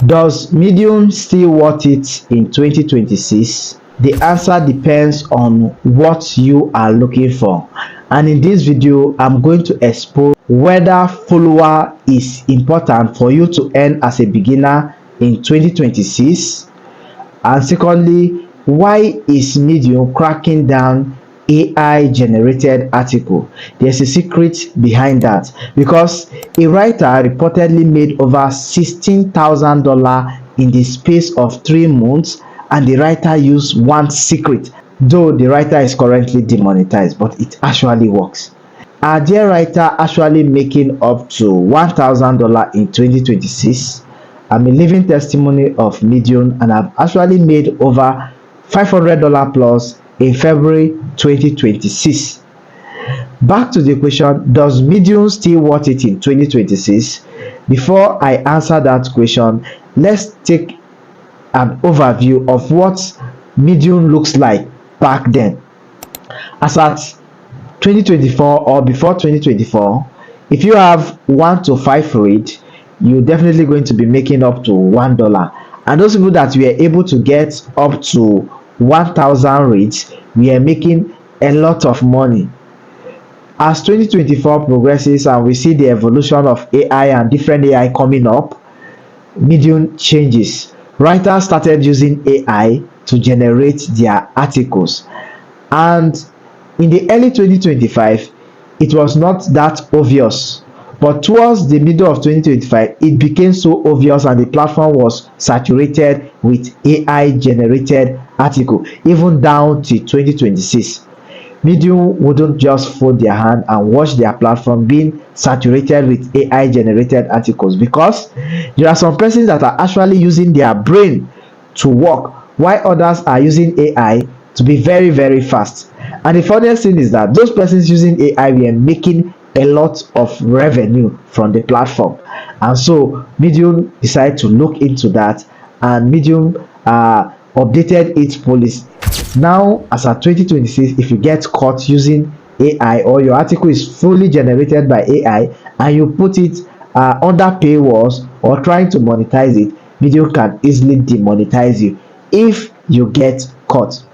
Does Medium still worth it in 2026? The answer depends on what you are looking for, and in this video I'm going to expose whether follower is important for you to earn as a beginner in 2026, and secondly, why is Medium cracking down AI generated article? There's a secret behind that, because a writer reportedly made over $16,000 in the space of 3 months, and the writer used one secret, though the writer is currently demonetized, but it actually works. Are there writers actually making up to $1,000 in 2026? I'm a living testimony of Medium, and I've actually made over $500 plus in February 2026. Back to the question, does Medium still worth it in 2026? Before I answer that question, let's take an overview of what Medium looks like back then. As at 2024 or before 2024, if you have 1 to 5 read, you're definitely going to be making up to $1. And those people that were able to get up to 1,000 reads, we are making a lot of money. As 2024 progresses and we see the evolution of AI and different AI coming up, Medium changes. Writers started using AI to generate their articles, and in the early 2025 it was not that obvious, but towards the middle of 2025 it became so obvious, and the platform was saturated with AI generated article. Even down to 2026, Medium wouldn't just fold their hand and watch their platform being saturated with AI generated articles, because there are some persons that are actually using their brain to work, while others are using AI to be very very fast. And the funniest thing is that those persons using AI were making a lot of revenue from the platform, and so Medium decided to look into that, and Medium updated its policy. Now, as at 2026, if you get caught using AI, or your article is fully generated by AI and you put it under paywalls or trying to monetize it, Medium can easily demonetize you if you get caught.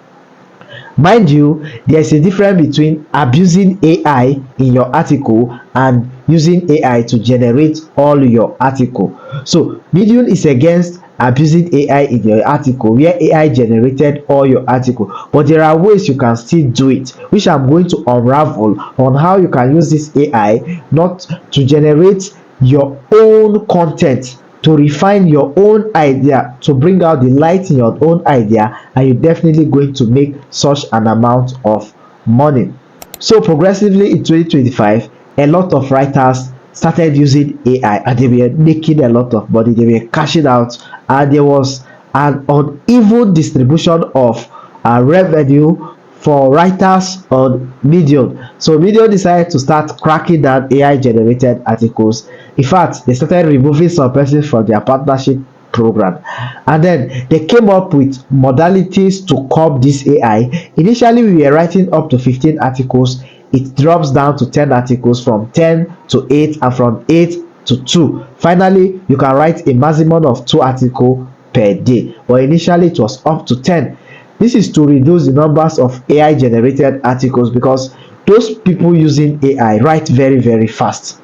Mind you, there's a difference between abusing AI in your article and using AI to generate all your article. So Medium is against abusing AI in your article where AI generated all your article, but there are ways you can still do it, which I'm going to unravel on how you can use this AI not to generate your own content, to refine your own idea, to bring out the light in your own idea, and you're definitely going to make such an amount of money. So progressively in 2025, a lot of writers started using AI, and they were making a lot of money, they were cashing out, and there was an uneven distribution of revenue for writers on Medium. So Medium decided to start cracking down AI generated articles. In fact, they started removing some persons from their partnership program, and then they came up with modalities to curb this AI. Initially we were writing up to 15 articles, it drops down to 10 articles, from 10 to 8, and from 8 to 2. Finally you can write a maximum of 2 articles per day, but initially it was up to 10. This is to reduce the numbers of AI generated articles, because those people using AI write very very fast.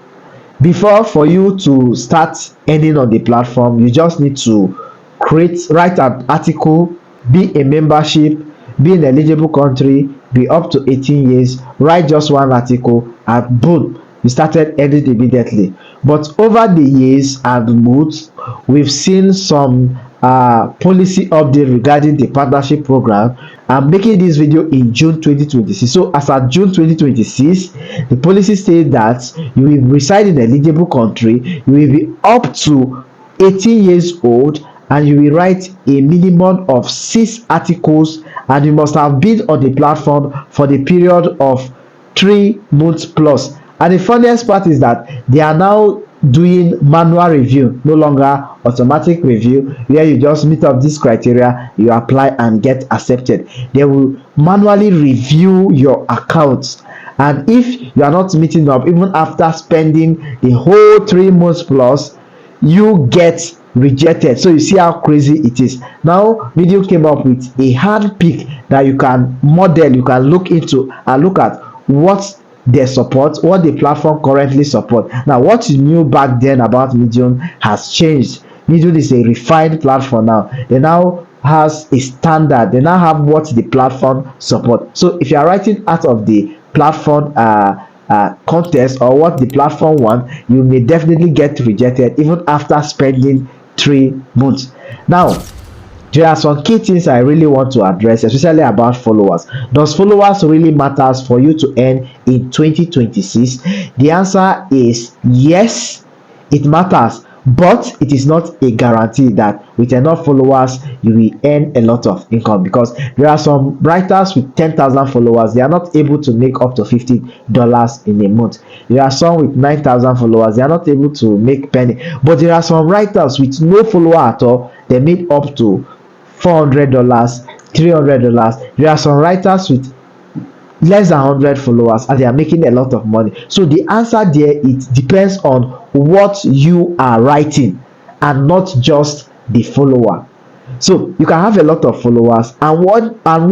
Before, for you to start earning on the platform, you just need to write an article, be a membership, be in eligible country, be up to 18 years, write just one article, and boom, you started earning immediately. But over the years and months, we've seen some policy update regarding the partnership program. I'm making this video in June 2026. So as at June 2026, the policy says that you will reside in an eligible country, you will be up to 18 years old, and you will write a minimum of 6 articles, and you must have been on the platform for the period of 3 months plus. And the funniest part is that they are now doing manual review, no longer automatic review, where you just meet up this criteria, you apply and get accepted. They will manually review your account, and if you are not meeting up even after spending the whole 3 months plus, you get rejected. So you see how crazy it is. Now Medium came up with a hand pick that you can model, you can look into and look at what they support, what the platform currently support. Now what you knew back then about Medium has changed. Medium is a refined platform now. They now has a standard, they now have what the platform support. So if you are writing out of the platform contest or what the platform want, you may definitely get rejected even after spending 3 months. Now there are some key things I really want to address, especially about followers. Does followers really matters for you to earn in 2026? The answer is yes, it matters, but it is not a guarantee that with enough followers you will earn a lot of income, because there are some writers with 10,000 followers, they are not able to make up to $50 in a month. There are some with 9,000 followers, they are not able to make penny. But there are some writers with no follower at all, they made up to $400, $300. There are some writers with less than 100 followers and they are making a lot of money. So the answer there, it depends on what you are writing and not just the follower. So you can have a lot of followers, and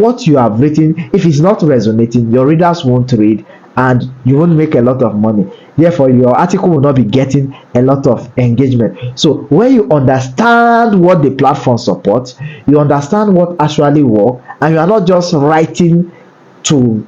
what you have written, if it's not resonating, your readers won't read and you won't make a lot of money. Therefore your article will not be getting a lot of engagement. So when you understand what the platform supports, you understand what actually works, and you are not just writing to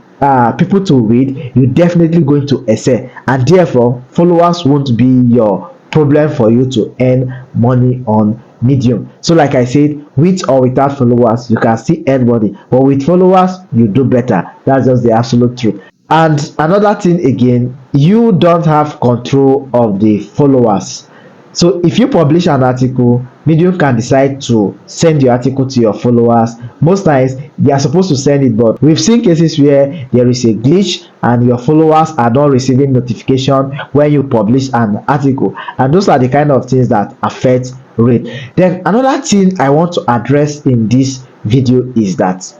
people to read, you're definitely going to excel, and therefore followers won't be your problem for you to earn money on Medium. So like I said, with or without followers you can still earn money, but with followers you do better. That's just the absolute truth. And another thing again, you don't have control of the followers. So if you publish an article, Medium can decide to send your article to your followers. Most times they are supposed to send it, but we've seen cases where there is a glitch and your followers are not receiving notification when you publish an article, and those are the kind of things that affect rate. Then another thing I want to address in this video is that,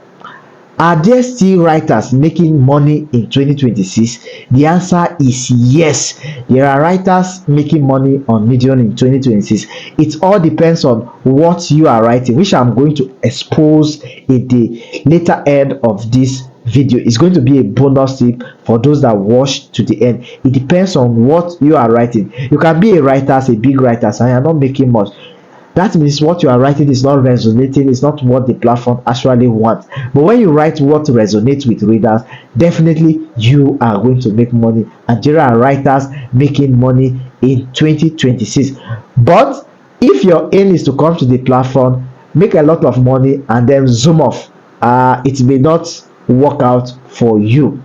are there still writers making money in 2026? The answer is yes. There are writers making money on Medium in 2026. It all depends on what you are writing, which I'm going to expose in the later end of this video. It's going to be a bonus tip for those that watch to the end. It depends on what you are writing. You can be a writer, a big writer, and you're not making much. That means what you are writing is not resonating, it's not what the platform actually wants. But when you write what resonates with readers, definitely you are going to make money, and there are writers making money in 2026. But if your aim is to come to the platform, make a lot of money and then zoom off, it may not work out for you.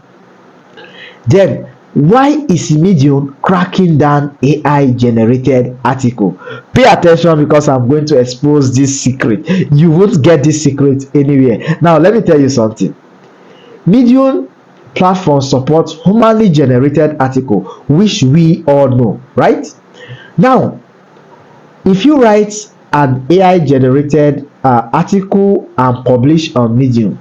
Then why is Medium cracking down AI generated article? Pay attention, because I'm going to expose this secret. You won't get this secret anywhere. Now let me tell you something. Medium platform supports humanly generated article, which we all know, right? Now if you write an AI generated article and publish on Medium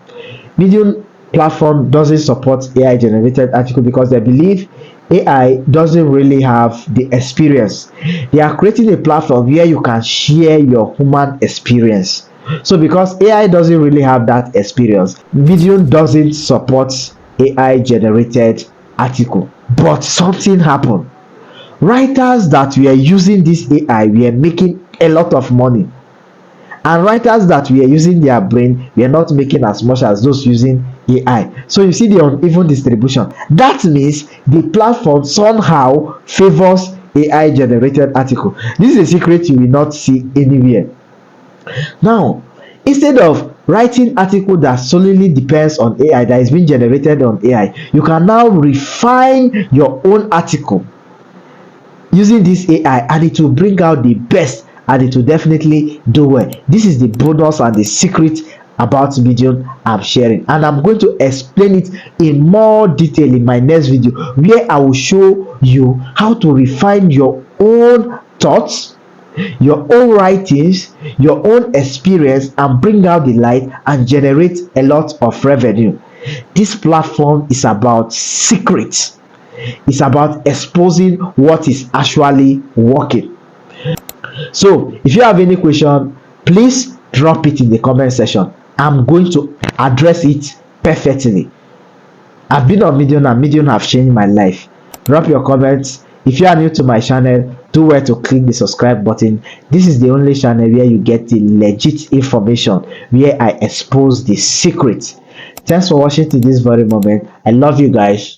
platform doesn't support AI generated article because they believe AI doesn't really have the experience. They are creating a platform where you can share your human experience. So because AI doesn't really have that experience, Medium doesn't support AI generated article. But something happened. Writers that were using this AI were making a lot of money, and writers that were using their brain were not making as much as those using AI. So you see the uneven distribution. That means the platform somehow favors AI generated article. This is a secret you will not see anywhere. Now instead of writing article that solely depends on AI, that is being generated on AI, you can now refine your own article using this AI, and it will bring out the best, and it will definitely do well. This is the bonus and the secret about Medium I'm sharing, and I'm going to explain it in more detail in my next video, where I will show you how to refine your own thoughts, your own writings, your own experience, and bring out the light and generate a lot of revenue. This platform is about secrets. It's about exposing what is actually working. So if you have any question, please drop it in the comment section. I'm going to address it perfectly. I've been on Medium and Medium have changed my life. Drop your comments. If you are new to my channel, do well to click the subscribe button. This is the only channel where you get the legit information, where I expose the secret. Thanks for watching to this very moment. I love you guys.